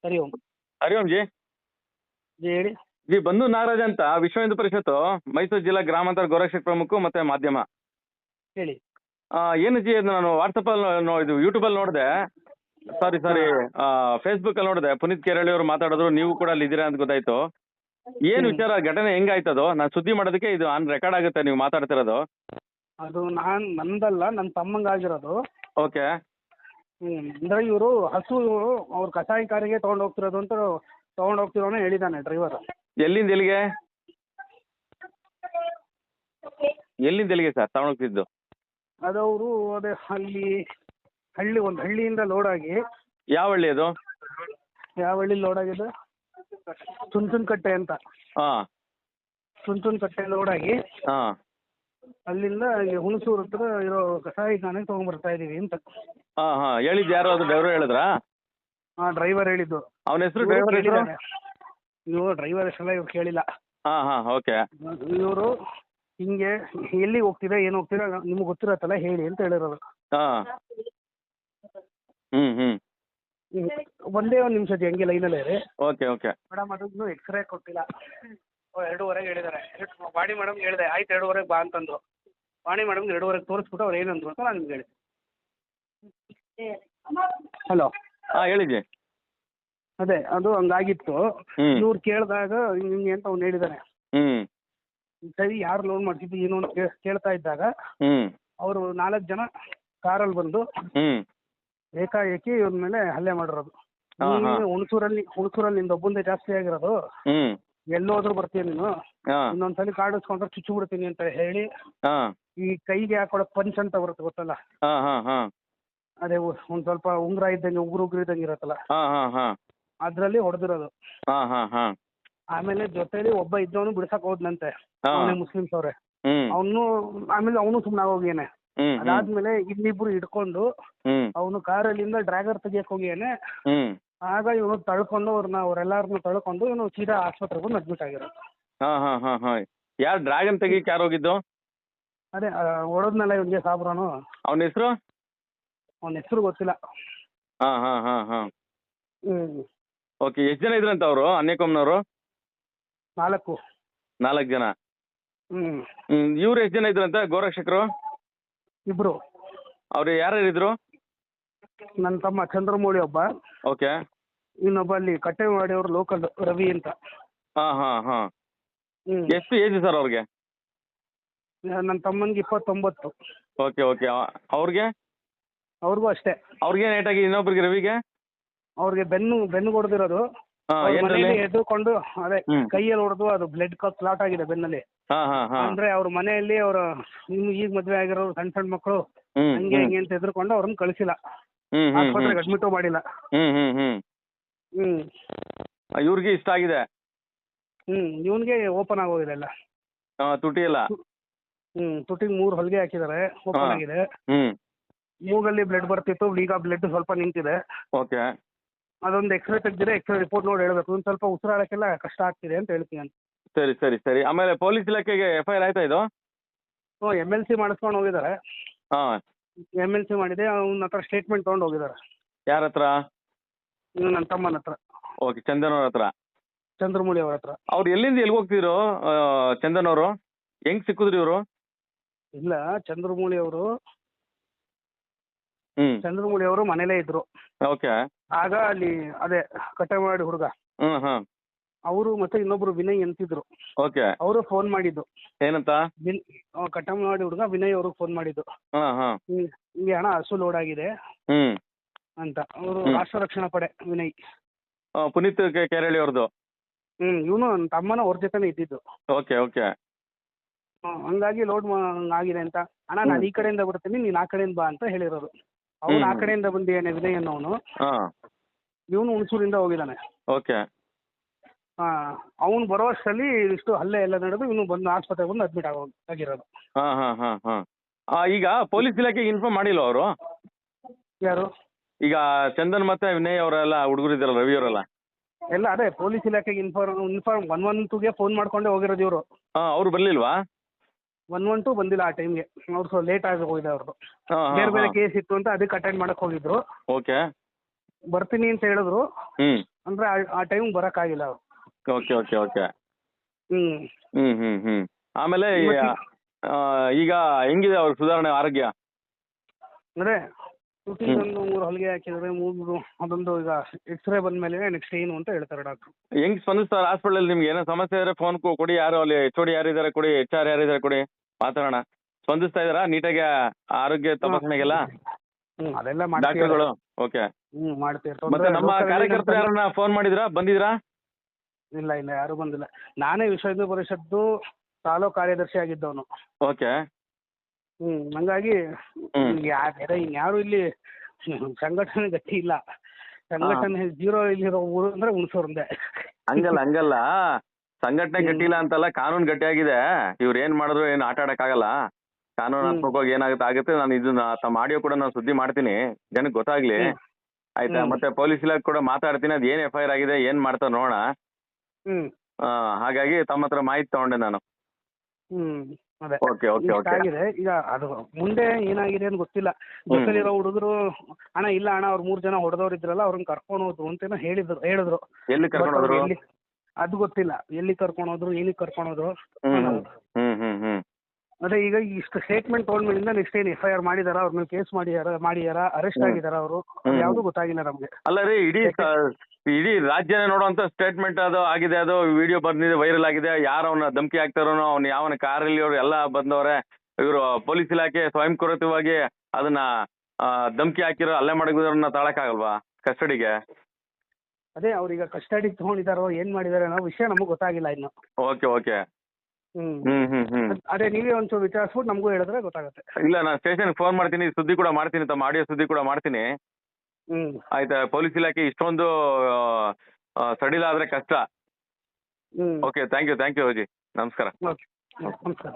ಹರಿ ಓಂ. ಹರಿ ಓಂ G. G ಹೇಳಿ. G ಬಂಧು ನಾಗರಾಜ್ ಅಂತ ವಿಶ್ವ ಹಿಂದೂ ಪರಿಷತ್ತು ಮೈಸೂರು ಜಿಲ್ಲಾ ಗ್ರಾಮಾಂತರ ಗೋರಕ್ಷಕ ಪ್ರಮುಖ ಮತ್ತೆ ಮಾಧ್ಯಮ. ಹೇಳಿ. ಏನು ಜಿ ಅದು ನಾನು ವಾಟ್ಸಪ್ಪಲ್ಲಿ ಇದು ಯೂಟ್ಯೂಬಲ್ಲಿ ನೋಡಿದೆ, ಸಾರಿ ಫೇಸ್ಬುಕ್ಕಲ್ಲಿ ನೋಡಿದೆ. ಪುನೀತ್ ಕೇರಳಿ ಅವರು ಮಾತಾಡಿದ್ರು, ನೀವು ಕೂಡ ಅಲ್ಲಿ ಇದ್ದೀರಾ ಅಂತ ಗೊತ್ತಾಯ್ತು. ಏನು ವಿಚಾರ, ಘಟನೆ ಹೆಂಗಾಯ್ತದು? ನಾನು ಸುದ್ದಿ ಮಾಡೋದಕ್ಕೆ ಇದು ಆನ್ ರೆಕಾರ್ಡ್ ಆಗುತ್ತೆ ನೀವು ಮಾತಾಡ್ತಿರೋದು. ಅದು ನಂದಲ್ಲ, ನನ್ನ ತಮ್ಮಂಗಾಗಿರೋದು. ಓಕೆ. ಅಂದರೆ ಇವರು ಹಸು ಅವ್ರ ಕಸಾಯಿಕಾರಿಗೆ ತೊಗೊಂಡು ಹೋಗ್ತಿರೋದು ಅಂತ ತೊಗೊಂಡು ಹೋಗ್ತಿರೋನೇ ಹೇಳಿದ್ದಾನೆ ಡ್ರೈವರ್. ಎಲ್ಲಿಂದ ಎಲ್ಲಿಗೆ ಸರ್ ತಗೊಂಡು ಹೋಗ್ತಿದ್ದು? ಅದು ಅವರು ಅದೇ ಒಂದು ಹಳ್ಳಿಯಿಂದ ಲೋಡಾಗಿ. ಯಾವ ಹಳ್ಳಿ ಅದು? ಯಾವ ಹಳ್ಳಿ ಲೋಡಾಗಿದೆ? ಚುನ್ಚುನ್ಕಟ್ಟೆ ಅಂತ. ಹಾಂ. ಚುನ್ಚುನ್ಕಟ್ಟೆ ಲೋಡಾಗಿ ಹಾಂ. ಅಲ್ಲಿಂದ ಹುಣಸೂರು ಹತ್ರ ಇರೋ ಕಸಾಯಿಖಾನೆಗೆ ತೊಗೊಂಡ್ಬರ್ತಾ ಇದ್ದೀವಿ ಅಂತ. ಹಾಂ ಹಾಂ. ಹೇಳಿದ್ದು ಯಾರು? ಅದು ಡ್ರೈವರ್ ಹೇಳಿದ್ರಾ? ಹಾಂ, ಡ್ರೈವರ್ ಹೇಳಿದ್ದು. ಅವನ ಹೆಸರು? ಡ್ರೈವರ್ ಹೆಸರು? ಇವರು ಡ್ರೈವರ್ ಹೆಸರೆಲ್ಲ ಇವ್ರು ಕೇಳಿಲ್ಲ. ಹಾಂ ಹಾಂ. ಓಕೆ. ಇವರು ಹಿಂಗೆ ಎಲ್ಲಿಗೆ ಹೋಗ್ತೀರಾ, ಏನು ಹೋಗ್ತೀರಾ, ನಿಮ್ಗೆ ಗೊತ್ತಿರತ್ತಲ್ಲ ಹೇಳಿ ಅಂತ ಹೇಳಿರೋದು. ಹಾಂ. ಹ್ಞೂ ಹ್ಞೂ. ಒಂದೇ ಒಂದು ನಿಮಿಷ ಹಂಗೆ ಲೈನಲ್ಲೇ ರೀ. Okay okay. ಮೇಡಮ್ ಅದು ಇನ್ನೂ ಎಕ್ಸ್ರೇ ಕೊಟ್ಟಿಲ್ಲ. 2:15 ಹೇಳಿದ್ದಾರೆ. ವಾಣಿ ಮೇಡಮ್ಗೆ ಹೇಳಿದೆ, ಆಯ್ತು 2:15 ಬಾ ಅಂತಂದ್ರು. ವಾಣಿ ಮೇಡಮ್ಗೆ 2:15 ತೋರಿಸ್ಬಿಟ್ಟು ಅವ್ರು ಏನಂದ್ರು ಅಂತ ನಾನು ನಿಮ್ಗೆ ಹೇಳಿದೆ. ಹಲೋ. ಹಾಂ ಹೇಳಿ ಜಿ. ಅದೇ ಅದು ಹಂಗಾಗಿತ್ತು. ಹ್ಮ್. ಇವ್ರು ಕೇಳಿದಾಗ ಹಿಂಗೆ ಅಂತ ಅವ್ನು ಹೇಳಿದ್ದಾನೆ. ಹ್ಞೂ ಸರಿ, ಯಾರು ಲೋನ್ ಮಾಡ್ತಿದ್ದು ಏನು ಅಂತ ಕೇಳ್ತಾ ಇದ್ದಾಗ ಹ್ಞೂ ಅವರು 4 ಜನ ಕಾರಲ್ಲಿ ಬಂದು ಹ್ಞೂ ಏಕಾಏಕಿ ಇವ್ರ ಮೇಲೆ ಹಲ್ಲೆ ಮಾಡಿರೋದು. ಹಾಂ, ಹಾಂ. ಹುಣಸೂರಲ್ಲಿ ನಿಂದು ಒಬ್ಬಂದೇ ಜಾಸ್ತಿ ಆಗಿರೋದು, ಹ್ಞೂ ಎಲ್ಲೋದ್ರೂ ಬರ್ತೀಯ ನೀನು, ಹಾಂ ಇನ್ನೊಂದ್ಸಲಿ ಕಾಡಿಸ್ಕೊಂಡ್ರೆ ಚುಚ್ಚು ಬಿಡ್ತೀನಿ ಅಂತ ಹೇಳಿ ಹಾಂ ಈ ಕೈಗೆ ಹಾಕೊಳ್ಳೋ ಪಂಚ್ ಅಂತ ಬರುತ್ತೆ ಗೊತ್ತಲ್ಲ, ಹಾಂ ಹಾಂ ಹಾಂ ಅದೇ ಒಂದು ಸ್ವಲ್ಪ ಉಂಗುರ ಇದ್ದಂಗೆ ಉಗುರು ಇದ್ದಂಗೆ ಇರುತ್ತಲ್ಲ, ಹಾಂ ಹಾಂ ಹಾಂ ಅದರಲ್ಲಿ ಹೊಡೆದಿರೋದು. ಹಾಂ ಹಾಂ ಹಾಂ. ಆಮೇಲೆ ಜೊತೆಲಿ ಒಬ್ಬ ಇದ್ದವನು ಬಿಡ್ಸಕ್ ಹೋದ್ನಂತೆ, ಹಾಂ. ಅವನೇ ಮುಸ್ಲಿಮ್ಸ್ ಅವ್ರೆ. ಹ್ಮ್ ಆಮೇಲೆ ಅವನು ಸುಮ್ಮನೆ ಹೋಗಿಯಾನೆ. ಹ್ಮ್ ಅದಾದ್ಮೇಲೆ ಇನ್ನಿಬ್ರು ಹಿಡ್ಕೊಂಡು ಹ್ಮ್ ಅವನು ಕಾರಲ್ಲಿಂದ ಡ್ರ್ಯಾಗರ್ ತೆಗಿಯಕ್ ಹೋಗಿಯಾನೆ. ಹ್ಮ್ ಆಗ ಇವನು ತಳ್ಕೊಂಡು ಅವರೆಲ್ಲಾರನ್ನು ತಳ್ಕೊಂಡು ಇವನು ಸೀದಾ ಆಸ್ಪತ್ರೆಗೆ ಬಂದು ಅಡ್ಮಿಟ್ ಆಗಿರೋದು. ಹಾಂ ಹಾಂ ಹಾಂ ಹಾಂ. ಯಾರು ಡ್ರ್ಯಾಗನ್ ತೆಗಿಯಕ್ಕೆ ಯಾರು ಹೋಗಿದ್ದು? ಅದೇ ಹೊಡೋದ್ನಲ್ಲ ಇವನಿಗೆ ಸಾಬ್ರಾನು. ಅವನ ಹೆಸರು? ಅವನ ಹೆಸರು ಗೊತ್ತಿಲ್ಲ. ಹಾಂ ಹಾಂ ಹಾಂ ಹಾಂ. ಹ್ಮ್. ಓಕೆ. ಎಷ್ಟು ಜನ ಇದ್ರಂತ ಅವರು ಅನ್ಯಕೊಮ್ನವರು? 4 ಜನ. ಹ್ಮ್. ಇವ್ರು ಎಷ್ಟು ಜನ ಇದ್ರಂತ ಗೋರಕ್ಷಕರು? ಇಬ್ರು. ಅವ್ರು ಯಾರ್ಯಾರು ಇದ್ರು? ನನ್ನ ತಮ್ಮ ಚಂದ್ರಮೌಳಿ ಒಬ್ಬ, ಓಕೆ. ಇನ್ನೊಬ್ಬ ಅಲ್ಲಿ ಕಟ್ಟೆವಾಡಿಯವ್ರು ಲೋಕಲ್ ರವಿ ಅಂತ. ಹಾಂ ಹಾಂ ಹಾಂ. ಹ್ಮ್. ಎಷ್ಟು ಏಜ್ ಸರ್ ಅವ್ರಿಗೆ? ನನ್ನ ತಮ್ಮನಿಗೆ 29. Okay okay. ಅವ್ರಿಗೆ? ಅವ್ರಿಗೂ ಅಷ್ಟೇ. ಅವ್ರಿಗೆ ಏಟಾಗಿ ಇನ್ನೊಬ್ರಿಗೆ ರವಿಗೆ? ಅವ್ರಿಗೆ ಬೆನ್ನು ಹೊಡೆದಿರೋದು. ಹಾಂ. ಏನ್ರಲ್ಲಿ? ಎದ್ದುಕೊಂಡು ಅದೇ ಹ್ಮ್. ಕೈಯಲ್ಲಿ ಹೊಡೆದು ಅದು ಬ್ಲಡ್ ಕ್ಲಾಟ್ ಆಗಿದೆ ಬೆನ್ನಲ್ಲಿ. ಹಾಂ ಹಾಂ ಹಾಂ. ಅಂದ್ರೆ ಅವ್ರ ಮನೆಯಲ್ಲಿ ಅವ್ರ ಈಗ ಮದ್ವೆ ಆಗಿರೋ ಸಣ್ಣ ಮಕ್ಕಳು ಹ್ಮ್ ಹಂಗೆ ಹಿಂಗೆ ಅಂತ ಎದ್ರುಕೊಂಡು ಅವ್ರನ್ನ ಕಳಿಸಿಲ್ಲ, ಹ್ಮ್ ಹ್ಮ್ ಆಸ್ಪತ್ರೆಗೆ ಅಡ್ಮಿಟ್ ಮಾಡಿಲ್ಲ. ಹ್ಮ್ ಹ್ಮ್ ಹ್ಮ್. ಹ್ಮ್. ಇವ್ರಿಗೆ ಇಷ್ಟ ಆಗಿದೆ. ಇವನ್ಗೆ ಓಪನ್ ಆಗೋಗಿದೆ ಎಲ್ಲ. ತುಟಿ ಎಲ್ಲ? ತುಟಿಗೆ 3 ಹೊಲಿಗೆ ಹಾಕಿದ್ದಾರೆ, ಓಪನ್ ಹಾ. ಆಗಿದೆ. ಹ್ಮ್. ಮೂಗಲ್ಲಿ ಬ್ಲಡ್ ಬರ್ತಿತ್ತು, ಈಗ ಬ್ಲಡ್ ಸ್ವಲ್ಪ ನಿಂತಿದೆ. ಓಕೆ. ಅದೊಂದು ಎಕ್ಸ್ರೇ ತೆಗ್ದಿದೆ, ಎಕ್ಸ್ರೇ ರಿಪೋರ್ಟ್ ನೋಡಿ ಹೇಳ್ಬೇಕು. ಒಂದು ಸ್ವಲ್ಪ ಉಸಿರಾಡಕ್ಕೆಲ್ಲ ಕಷ್ಟ ಆಗ್ತಿದೆ ಅಂತ ಹೇಳ್ತೀನಿ ನಾನು. ಸರಿ ಸರಿ ಸರಿ. ಆಮೇಲೆ ಪೊಲೀಸ್ ಇಲಾಖೆಗೆ FIR ಆಯ್ತಾ ಇದು? MLC ಮಾಡಿಸ್ಕೊಂಡು ಹೋಗಿದ್ದಾರೆ. ಹಾಂ. MLC ಮಾಡಿದೆ, ಅವನ ಹತ್ರ ಸ್ಟೇಟ್ಮೆಂಟ್ ತೊಗೊಂಡು ಹೋಗಿದ್ದಾರೆ. ಯಾರ ಹತ್ರ? ಇನ್ನು ನನ್ನ ತಮ್ಮನ ಹತ್ರ, ಓಕೆ. ಚಂದನ್ ಅವ್ರ ಹತ್ರ? ಚಂದ್ರಮೌಳಿ ಅವ್ರ ಹತ್ರ. ಅವ್ರು ಎಲ್ಲಿಂದ ಎಲ್ಲಿಗೆ ಹೋಗ್ತಿದ್ರು ಚಂದನ್ ಅವರು? ಹೆಂಗ್ ಸಿಕ್ಕಿದ್ರು ಇವರು? ಇಲ್ಲ, ಚಂದ್ರಮೌಳಿ ಹ್ಮ್ ಅವರು ಮನೇಲೇ ಇದ್ರು. ಓಕೆ. ಆಗ ಅಲ್ಲಿ ಅದೇ ಕಟ್ಟೆಮಾಡಿ ಹುಡುಗ ಹ್ಮ್ ಹ್ಮ್. ಅವರು ಮತ್ತೆ ಇನ್ನೊಬ್ರು ವಿನಯ್ ಅಂತಿದ್ರು, ಓಕೆ. ಅವರು ಫೋನ್ ಮಾಡಿದ್ದು. ಏನಂತ? ಕಟ್ಟೆಮಾಡಿ ಹುಡುಗ ವಿನಯ್ ಅವ್ರಿಗೆ ಫೋನ್ ಮಾಡಿದ್ದು. ಹಾಂ ಹಾಂ. ಹಿಂಗೆ ಹಣ ಹಸು ಲೋಡ್ ಆಗಿದೆ ಹ್ಮ್ ಅಂತ. ಅವರು ಹ್ಮ್. ರಾಷ್ಟ್ರ ರಕ್ಷಣಾ ಪಡೆ ವಿನಯ್. ಪುನೀತ್ ಕೇರಳಿ ಅವ್ರದ್ದು? ಇವನು ನನ್ನ ತಮ್ಮನ ಅವ್ರ ಜೊತೆನೇ ಇದ್ದಿದ್ದು. Okay okay. ಹಂಗಾಗಿ ಲೋಡ್ ಆಗಿದೆ ಅಂತ. ಅಣ್ಣ ನಾನು ಈ ಕಡೆಯಿಂದ ಬರ್ತೀನಿ, ನೀನು ಆ ಕಡೆಯಿಂದ ಬಾ ಅಂತ ಹೇಳಿರೋದು. ಅವನು ಆ ಕಡೆಯಿಂದ ಬಂದಿದ್ದಾನೆ ವಿನಯ್ ಅನ್ನೋನು. ಹಾಂ. ಇವನು ಹುಣಸೂರಿಂದ ಹೋಗಿದ್ದಾನೆ. ಓಕೆ. ಅವನು ಬರೋಷ್ಟರಲ್ಲಿ ಇಷ್ಟು ಹಲ್ಲೆ ಎಲ್ಲ ನಡೆದು ಇವನು ಬಂದು ಆಸ್ಪತ್ರೆಗೆ ಬಂದು ಅಡ್ಮಿಟ್ ಆಗಿರೋದು. ಹಾಂ ಹಾಂ ಹಾಂ ಹಾಂ. ಈಗ ಪೊಲೀಸ್ ಇಲಾಖೆಗೆ ಇನ್ಫಾರ್ಮ್ ಮಾಡಿಲ್ಲ ಅವರು? ಯಾರು? ಈಗ ಚಂದನ್ ಮತ್ತೆ ವಿನಯ್ ಅವರೆಲ್ಲ ಹುಡುಗರು ಇದ್ದಾರಲ್ಲ, ರವಿ ಅವರೆಲ್ಲ? ಎಲ್ಲ ಅದೇ ಪೊಲೀಸ್ ಇಲಾಖೆಗೆ ಇನ್ಫಾರ್ಮ್ 112ಗೆ ಫೋನ್ ಮಾಡ್ಕೊಂಡೇ ಹೋಗಿರೋದು ಇವರು. ಹಾಂ. ಅವ್ರು ಬರ್ಲಿಲ್ವಾ? 112 ಬಂದಿಲ್ಲ ಆ ಟೈಮ್ಗೆ. ಅವ್ರು ಸ್ವಲ್ಪ ಲೇಟ್ ಆಗಿ ಹೋಗಿದೆ ಅವ್ರದ್ದು. ಹಾಂ ಬೇರೆ ಬೇರೆ ಹಾಂ. ಕೇಸ್ ಇತ್ತು ಅಂತ ಅದಕ್ಕೆ ಅಟೆಂಡ್ ಮಾಡಕ್ ಹೋಗಿದ್ರು. ಓಕೆ. ಬರ್ತೀನಿ ಅಂತ ಹೇಳಿದ್ರು. ಹ್ಮ್ ಅಂದರೆ ಆ ಟೈಮ್ ಬರೋಕ್ಕಾಗಿಲ್ಲ ಅವ್ರು. Okay okay okay. ಹ್ಞೂ. ಆಮೇಲೆ ಈಗ ಹೆಂಗಿದೆ ಅವ್ರ ಸುಧಾರಣೆ ಆರೋಗ್ಯ? ಅಂದರೆ ತುಟಿಗೊಂದು 3 ಹೊಲಿಗೆ ಹಾಕಿದರೆ 3 ಅದೊಂದು ಈಗ ಎಕ್ಸ್ರೇ ಬಂದಮೇಲೆ ನೆಕ್ಸ್ಟ್ ಏನು ಅಂತ ಹೇಳ್ತಾರೆ ಡಾಕ್ಟ್ರು. ಹೆಂಗ್ ಸ್ಪಂದಿಸ್ತಾರೆ ಹಾಸ್ಪಿಟಲ್? ನಿಮ್ಗೆ ಏನೋ ಸಮಸ್ಯೆ ಇದ್ರೆ ಫೋನ್ ಕೊಡಿ, ಯಾರು ಅಲ್ಲಿ HOD ಯಾರಿದ್ದಾರೆ ಕೊಡಿ, HR ಯಾರಿದ್ದಾರೆ ಕೊಡಿ, ಮಾತಾಡೋಣ. ಸ್ಪಂದಿಸ್ತಾ ಇದ್ದಾರಾ ನೀಟಾಗಿ ಆರೋಗ್ಯ ತಪಾಸಣೆಗೆಲ್ಲ ಅದೆಲ್ಲ ಮಾಡ್ತೀವಿ. ಡಾಕ್ಟರ್ಗಳು? ಓಕೆ. ಮಾಡ್ತೀವಿ. ಮತ್ತೆ ನಮ್ಮ ಕಾರ್ಯಕರ್ತರು ಯಾರನ್ನ ಫೋನ್ ಮಾಡಿದ್ರಾ, ಬಂದಿದ್ರಾ? ಇಲ್ಲ ಯಾರೂ ಬಂದಿಲ್ಲ. ನಾನೇ ವಿಶ್ವ ಹಿಂದೂ ಪರಿಷತ್ತು ತಾಲೂಕು ಕಾರ್ಯದರ್ಶಿ ಆಗಿದ್ದವನು. ಓಕೆ. ಹಂಗಾಗಿ ಬೇರೆ ಇನ್ಯಾರು ಇಲ್ಲಿ ಸಂಘಟನೆ ಗಟ್ಟಿ ಇಲ್ಲ. ಸಂಘಟನೆ ಜೀರೋ ಇಲ್ಲಿರೋ ಊರು ಅಂದ್ರೆ ಹುಣಸೂರಿಂದೆ. ಹಂಗಲ್ಲ ಸಂಘಟನೆ ಗಟ್ಟಿಲ್ಲ ಅಂತಲ್ಲ, ಕಾನೂನು ಗಟ್ಟಿಯಾಗಿದೆ. ಇವ್ರು ಏನ್ ಮಾಡಿದ್ರು ಏನು ಆಟ ಆಡಕ್ಕಾಗಲ್ಲ. ಕಾನೂನಾತ್ಮಕವಾಗಿ ಏನಾಗುತ್ತೆ ಆಗುತ್ತೆ. ನಾನು ಇದನ್ನ ತಮ್ಮ ಆಡಿಯೋ ಕೂಡ ನಾನು ಸುದ್ದಿ ಮಾಡ್ತೀನಿ, ಜನಕ್ಕೆ ಗೊತ್ತಾಗ್ಲಿ, ಆಯ್ತಾ? ಮತ್ತೆ ಪೊಲೀಸ್ ಇಲಾಖೆ ಕೂಡ ಮಾತಾಡ್ತೀನಿ, ಅದು ಏನ್ FIR ಆಗಿದೆ, ಏನ್ ಮಾಡ್ತಾರ ನೋಡೋಣ. ಹಾಗಾಗಿ ತಮ್ಮ ಹತ್ರ ಮಾಹಿತಿ ತಗೊಂಡೆ ನಾನು. ಅದೇ ಓಕೆ ಓಕೆ ಓಕೆ. ಆಗಿದೆ. ಈಗ ಅದು ಮುಂದೆ ಏನಾಗಿದೆ ಅಂತ ಗೊತ್ತಿಲ್ಲ. ಜೊತೆಲಿರೋ ಹುಡುಗರು ಅಣ್ಣ ಇಲ್ಲ ಅಣ್ಣ ಅವ್ರು 3 ಜನ ಹೊಡೆದವ್ರು ಇದ್ರಲ್ಲ ಅವ್ರನ್ನ ಕರ್ಕೊಂಡು ಹೋದ್ರು ಅಂತೇನೋ ಹೇಳಿದ್ರು. ಎಲ್ಲಿ ಕರ್ಕೊಂಡು ಹೋದ್ರು? ಅದು ಗೊತ್ತಿಲ್ಲ. ಎಲ್ಲಿ ಕರ್ಕೊಂಡು ಹೋದ್ರು, ಏನಕ್ಕೆ ಕರ್ಕೊಂಡು ಹೋದ್ರು. ಅದೇ ಈಗ ಇಷ್ಟು ಸ್ಟೇಟ್ಮೆಂಟ್ ತೊಗೊಂಡ್ಮೇಲಿಂದ ನೆಕ್ಸ್ಟ್ ಏನು FIR ಮಾಡಿದಾರ, ಅವ್ರ ಮೇಲೆ ಕೇಸ್ ಮಾಡಿದಾರ, ಅರೆಸ್ಟ್ ಆಗಿದಾರ ಅವರು, ಯಾವ್ದು ಗೊತ್ತಾಗಿಲ್ಲ ನಮ್ಗೆ. ಅಲ್ಲ ರೀ, ಇಡೀ ರಾಜ್ಯನೇ ನೋಡುವಂತ ಸ್ಟೇಟ್ಮೆಂಟ್ ಅದು ಆಗಿದೆ. ಅದು ವಿಡಿಯೋ ಬಂದಿದೆ, ವೈರಲ್ ಆಗಿದೆ. ಯಾರು ಅವನ ಧಮಕಿ ಹಾಕ್ತಾರೋನೋ, ಅವ್ನು ಯಾವನ ಕಾರಲ್ಲಿ ಅವ್ರು ಎಲ್ಲ ಬಂದವ್ರೆ. ಇವರು ಪೊಲೀಸ್ ಇಲಾಖೆ ಸ್ವಯಂಕೃತವಾಗಿ ಅದನ್ನ ಧಮಕಿ ಹಾಕಿರೋ ಹಲ್ಲೆ ಮಾಡಿರೋರನ್ನ ತಾಳಕ್ಕಾಗಲ್ವಾ ಕಸ್ಟಡಿಗೆ? ಅದೇ ಅವ್ರೀಗ ಕಸ್ಟಡಿಗೆ ತಗೊಂಡಿದಾರೋ ಏನ್ ಮಾಡಿದಾರೆ ಅನ್ನೋ ವಿಷಯ ನಮಗೆ ಗೊತ್ತಾಗಿಲ್ಲ ಇನ್ನು. Okay okay. ಅದೇ ನೀವೇ ಒಂಚೂರು ವಿಚಾರಿಸ್ಬಿಟ್ಟು ನಮಗೂ ಹೇಳಿದ್ರೆ ಗೊತ್ತಾಗುತ್ತೆ. ಇಲ್ಲ, ನಾನು ಸ್ಟೇಷನ್ಗೆ ಫೋನ್ ಮಾಡ್ತೀನಿ, ಸುದ್ದಿ ಕೂಡ ಮಾಡ್ತೀನಿ, ತಮ್ಮ ಆಡಿಯೋ ಸುದ್ದಿ ಕೂಡ ಮಾಡ್ತೀನಿ. ಆಯ್ತಾ? ಪೊಲೀಸ್ ಇಲಾಖೆ ಇಷ್ಟೊಂದು ಸಡಿಲ ಆದ್ರೆ ಕಷ್ಟ. ಓಕೆ, ಥ್ಯಾಂಕ್ ಯು ಅಜ್ಜಿ, ನಮಸ್ಕಾರ. ಓಕೆ, ನಮಸ್ಕಾರ.